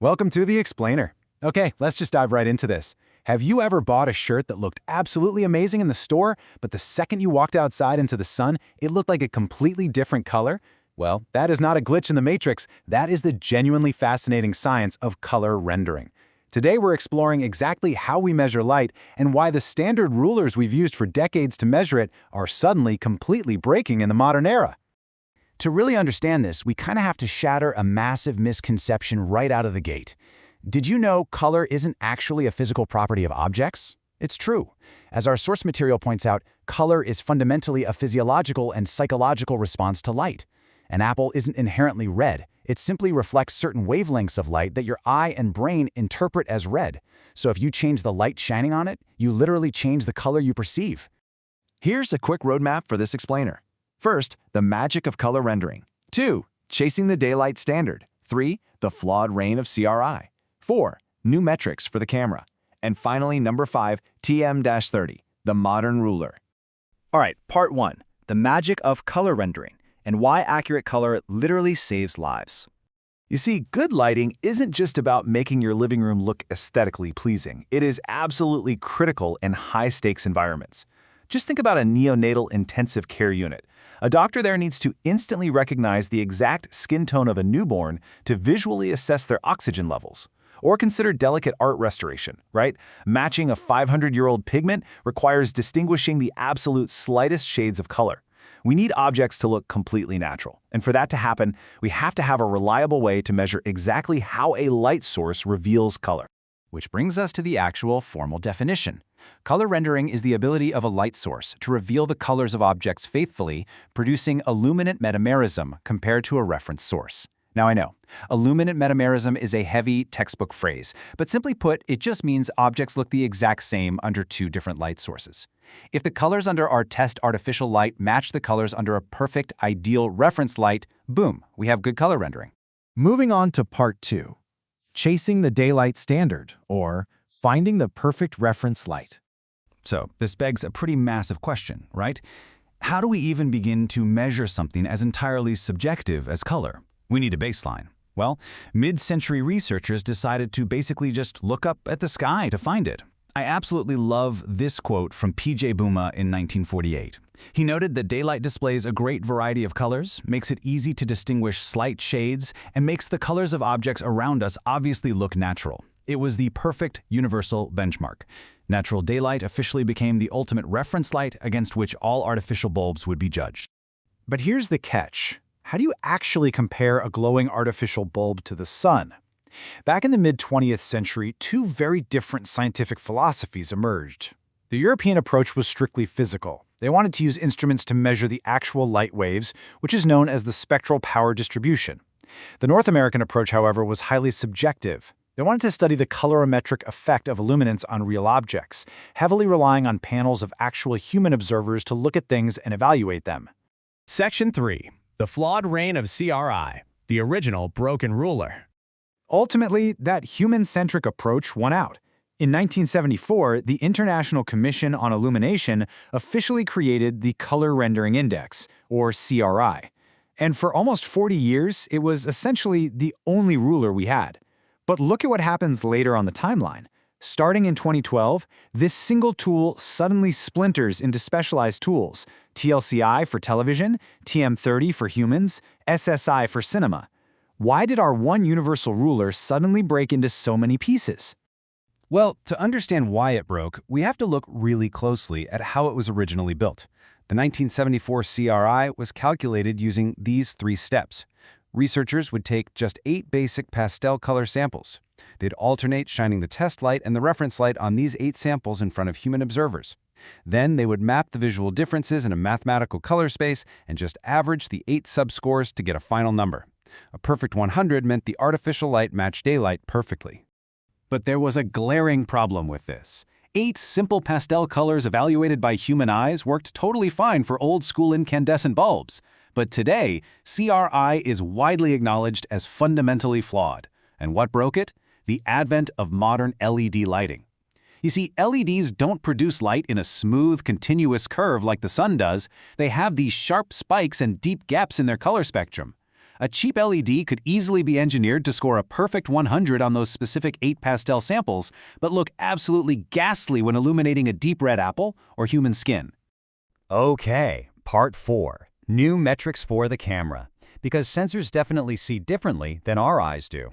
Welcome to the Explainer. Okay, let's just dive right into this. Have you ever bought a shirt that looked absolutely amazing in the store, but the second you walked outside into the sun, it looked like a completely different color? Well, that is not a glitch in the matrix. That is the genuinely fascinating science of color rendering. Today we're exploring exactly how we measure light and why the standard rulers we've used for decades to measure it are suddenly completely breaking in the modern era. To really understand this, we kind of have to shatter a massive misconception right out of the gate. Did you know color isn't actually a physical property of objects? It's true. As our source material points out, color is fundamentally a physiological and psychological response to light. An apple isn't inherently red. It simply reflects certain wavelengths of light that your eye and brain interpret as red. So if you change the light shining on it, you literally change the color you perceive. Here's a quick roadmap for this explainer. First, the magic of color rendering. 2. Chasing the daylight standard. 3. The flawed reign of CRI. 4. New metrics for the camera. And finally, number 5, TM-30, the modern ruler. All right, part 1, the magic of color rendering and why accurate color literally saves lives. You see, good lighting isn't just about making your living room look aesthetically pleasing. It is absolutely critical in high-stakes environments. Just think about a neonatal intensive care unit. A doctor there needs to instantly recognize the exact skin tone of a newborn to visually assess their oxygen levels. Or consider delicate art restoration, right? Matching a 500-year-old pigment requires distinguishing the absolute slightest shades of color. We need objects to look completely natural. And for that to happen, we have to have a reliable way to measure exactly how a light source reveals color. Which brings us to the actual formal definition. Color rendering is the ability of a light source to reveal the colors of objects faithfully, producing a luminant metamerism compared to a reference source. Now I know, a luminant metamerism is a heavy textbook phrase, but simply put, it just means objects look the exact same under two different light sources. If the colors under our test artificial light match the colors under a perfect, ideal reference light, boom, we have good color rendering. Moving on to part 2. Chasing the daylight standard, or finding the perfect reference light. So this begs a pretty massive question, right? How do we even begin to measure something as entirely subjective as color? We need a baseline. Well, mid-century researchers decided to basically just look up at the sky to find it. I absolutely love this quote from P.J. Bouma in 1948. He noted that daylight displays a great variety of colors, makes it easy to distinguish slight shades, and makes the colors of objects around us obviously look natural. It was the perfect universal benchmark. Natural daylight officially became the ultimate reference light against which all artificial bulbs would be judged. But here's the catch. How do you actually compare a glowing artificial bulb to the sun? Back in the mid-20th century, two very different scientific philosophies emerged. The European approach was strictly physical. They wanted to use instruments to measure the actual light waves, which is known as the spectral power distribution. The North American approach, however, was highly subjective. They wanted to study the colorimetric effect of illuminance on real objects, heavily relying on panels of actual human observers to look at things and evaluate them. Section 3. The flawed reign of CRI, the original broken ruler. Ultimately, that human-centric approach won out. In 1974, the International Commission on Illumination officially created the Color Rendering Index, or CRI. And for almost 40 years, it was essentially the only ruler we had. But look at what happens later on the timeline. Starting in 2012, this single tool suddenly splinters into specialized tools: TLCI for television, TM-30 for humans, SSI for cinema. Why did our one universal ruler suddenly break into so many pieces? Well, to understand why it broke, we have to look really closely at how it was originally built. The 1974 CRI was calculated using these 3 steps. Researchers would take just 8 basic pastel color samples. They'd alternate shining the test light and the reference light on these 8 samples in front of human observers. Then they would map the visual differences in a mathematical color space and just average the 8 subscores to get a final number. A perfect 100 meant the artificial light matched daylight perfectly. But there was a glaring problem with this. 8 simple pastel colors evaluated by human eyes worked totally fine for old-school incandescent bulbs. But today, CRI is widely acknowledged as fundamentally flawed. And what broke it? The advent of modern LED lighting. You see, LEDs don't produce light in a smooth, continuous curve like the sun does. They have these sharp spikes and deep gaps in their color spectrum. A cheap LED could easily be engineered to score a perfect 100 on those specific 8 pastel samples, but look absolutely ghastly when illuminating a deep red apple or human skin. Okay, part 4. New metrics for the camera. Because sensors definitely see differently than our eyes do.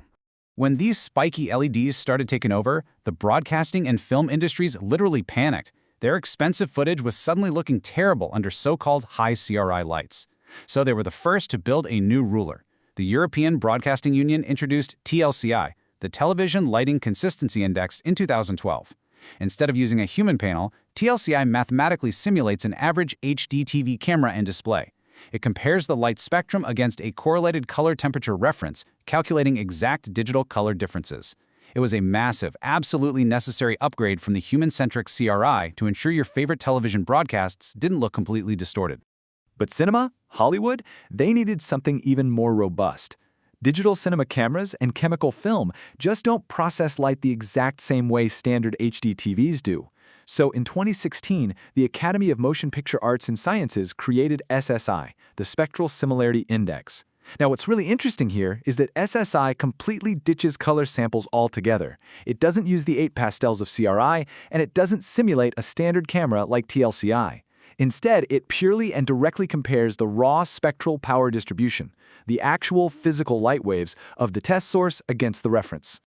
When these spiky LEDs started taking over, the broadcasting and film industries literally panicked. Their expensive footage was suddenly looking terrible under so-called high CRI lights. So they were the first to build a new ruler. The European Broadcasting Union introduced TLCI, the Television Lighting Consistency Index, in 2012. Instead of using a human panel, TLCI mathematically simulates an average HD TV camera and display. It compares the light spectrum against a correlated color temperature reference, calculating exact digital color differences. It was a massive, absolutely necessary upgrade from the human-centric CRI to ensure your favorite television broadcasts didn't look completely distorted. But cinema, Hollywood, they needed something even more robust. Digital cinema cameras and chemical film just don't process light the exact same way standard HD TVs do. So in 2016, the Academy of Motion Picture Arts and Sciences created SSI, the Spectral Similarity Index. Now what's really interesting here is that SSI completely ditches color samples altogether. It doesn't use the 8 pastels of CRI, and it doesn't simulate a standard camera like TLCI. Instead, it purely and directly compares the raw spectral power distribution, the actual physical light waves of the test source against the reference.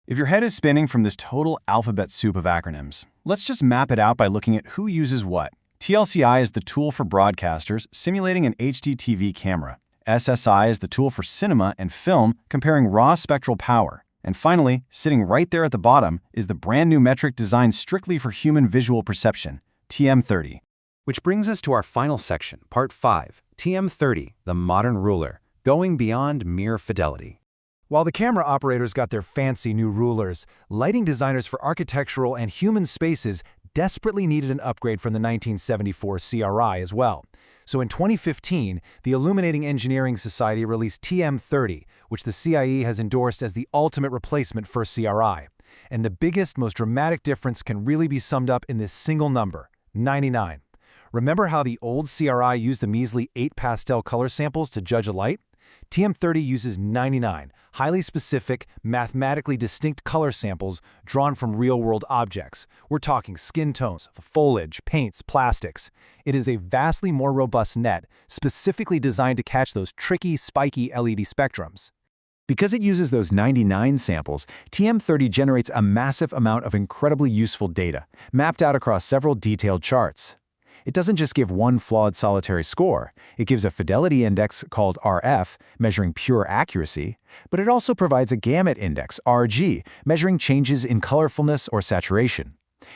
If your head is spinning from this total alphabet soup of acronyms, let's just map it out by looking at who uses what. TLCI is the tool for broadcasters simulating an HD TV camera. SSI is the tool for cinema and film comparing raw spectral power. And finally, sitting right there at the bottom is the brand new metric designed strictly for human visual perception, TM-30. Which brings us to our final section, Part 5, TM-30, the modern ruler, going beyond mere fidelity. While the camera operators got their fancy new rulers, lighting designers for architectural and human spaces desperately needed an upgrade from the 1974 CRI as well. So in 2015, the Illuminating Engineering Society released TM-30, which the CIE has endorsed as the ultimate replacement for CRI. And the biggest, most dramatic difference can really be summed up in this single number, 99. Remember how the old CRI used the measly 8 pastel color samples to judge a light? TM-30 uses 99, highly specific, mathematically distinct color samples drawn from real-world objects. We're talking skin tones, foliage, paints, plastics. It is a vastly more robust net, specifically designed to catch those tricky, spiky LED spectrums. Because it uses those 99 samples, TM-30 generates a massive amount of incredibly useful data, mapped out across several detailed charts. It doesn't just give one flawed solitary score. It gives a fidelity index called RF, measuring pure accuracy, but it also provides a gamut index, RG, measuring changes in colorfulness or saturation.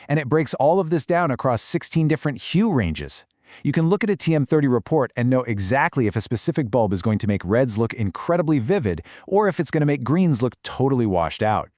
And it breaks all of this down across 16 different hue ranges. You can look at a TM-30 report and know exactly if a specific bulb is going to make reds look incredibly vivid or if it's going to make greens look totally washed out.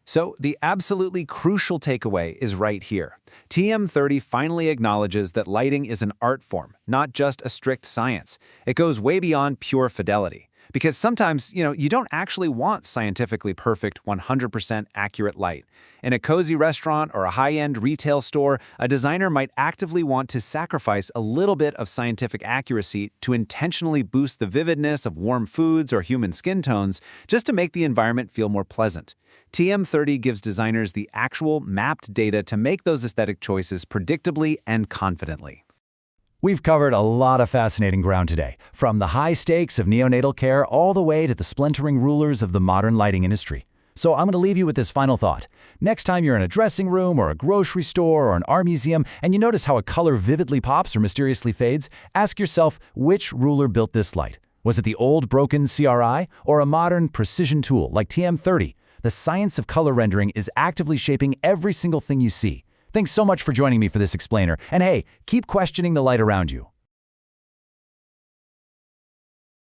So the absolutely crucial takeaway is right here. TM-30 finally acknowledges that lighting is an art form, not just a strict science. It goes way beyond pure fidelity. Because sometimes, you don't actually want scientifically perfect, 100% accurate light. In a cozy restaurant or a high-end retail store, a designer might actively want to sacrifice a little bit of scientific accuracy to intentionally boost the vividness of warm foods or human skin tones just to make the environment feel more pleasant. TM-30 gives designers the actual mapped data to make those aesthetic choices predictably and confidently. We've covered a lot of fascinating ground today, from the high stakes of neonatal care all the way to the splintering rulers of the modern lighting industry. So I'm going to leave you with this final thought. Next time you're in a dressing room or a grocery store or an art museum and you notice how a color vividly pops or mysteriously fades, ask yourself which ruler built this light. Was it the old broken CRI or a modern precision tool like TM-30? The science of color rendering is actively shaping every single thing you see. Thanks so much for joining me for this explainer. And hey, keep questioning the light around you.